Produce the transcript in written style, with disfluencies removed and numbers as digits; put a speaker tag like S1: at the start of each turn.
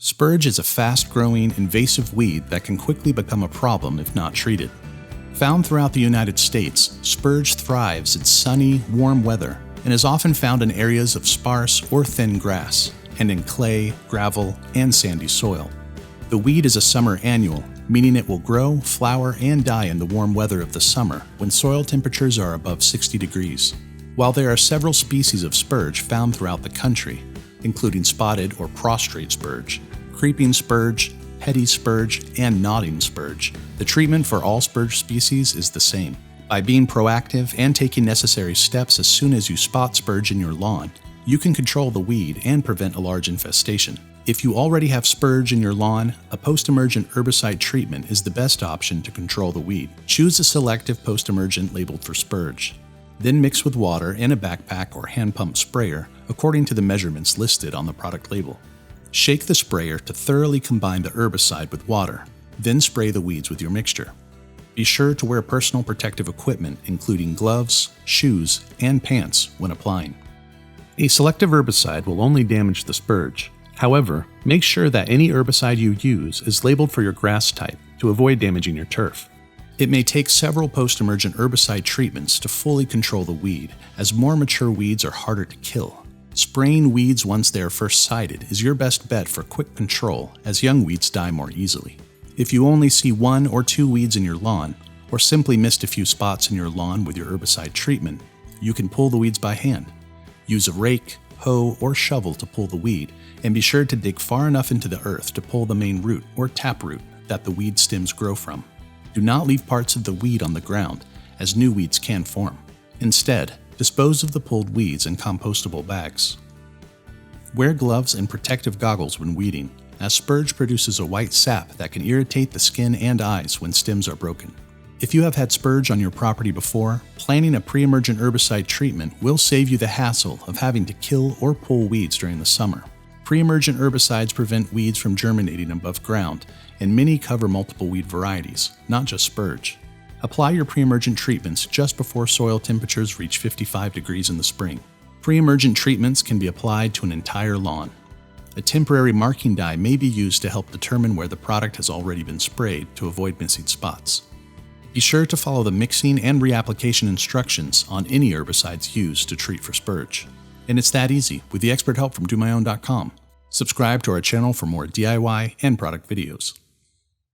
S1: Spurge is a fast-growing, invasive weed that can quickly become a problem if not treated. Found throughout the United States, spurge thrives in sunny, warm weather and is often found in areas of sparse or thin grass, and in clay, gravel, and sandy soil. The weed is a summer annual, meaning it will grow, flower, and die in the warm weather of the summer when soil temperatures are above 60 degrees. While there are several species of spurge found throughout the country, including spotted or prostrate spurge, creeping spurge, petty spurge, and nodding spurge, the treatment for all spurge species is the same. By being proactive and taking necessary steps as soon as you spot spurge in your lawn, you can control the weed and prevent a large infestation. If you already have spurge in your lawn, a post-emergent herbicide treatment is the best option to control the weed. Choose a selective post-emergent labeled for spurge. Then mix with water in a backpack or hand pump sprayer according to the measurements listed on the product label. Shake the sprayer to thoroughly combine the herbicide with water, then spray the weeds with your mixture. Be sure to wear personal protective equipment including gloves, shoes, and pants when applying. A selective herbicide will only damage the spurge. However, make sure that any herbicide you use is labeled for your grass type to avoid damaging your turf. It may take several post-emergent herbicide treatments to fully control the weed, as more mature weeds are harder to kill. Spraying weeds once they are first sighted is your best bet for quick control, as young weeds die more easily. If you only see 1 or 2 weeds in your lawn, or simply missed a few spots in your lawn with your herbicide treatment, you can pull the weeds by hand. Use a rake, hoe, or shovel to pull the weed, and be sure to dig far enough into the earth to pull the main root or taproot that the weed stems grow from. Do not leave parts of the weed on the ground, as new weeds can form. Instead, dispose of the pulled weeds in compostable bags. Wear gloves and protective goggles when weeding, as spurge produces a white sap that can irritate the skin and eyes when stems are broken. If you have had spurge on your property before, planning a pre-emergent herbicide treatment will save you the hassle of having to kill or pull weeds during the summer. Pre-emergent herbicides prevent weeds from germinating above ground, and many cover multiple weed varieties, not just spurge. Apply your pre-emergent treatments just before soil temperatures reach 55 degrees in the spring. Pre-emergent treatments can be applied to an entire lawn. A temporary marking dye may be used to help determine where the product has already been sprayed to avoid missing spots. Be sure to follow the mixing and reapplication instructions on any herbicides used to treat for spurge. And it's that easy with the expert help from DoMyOwn.com. Subscribe to our channel for more DIY and product videos.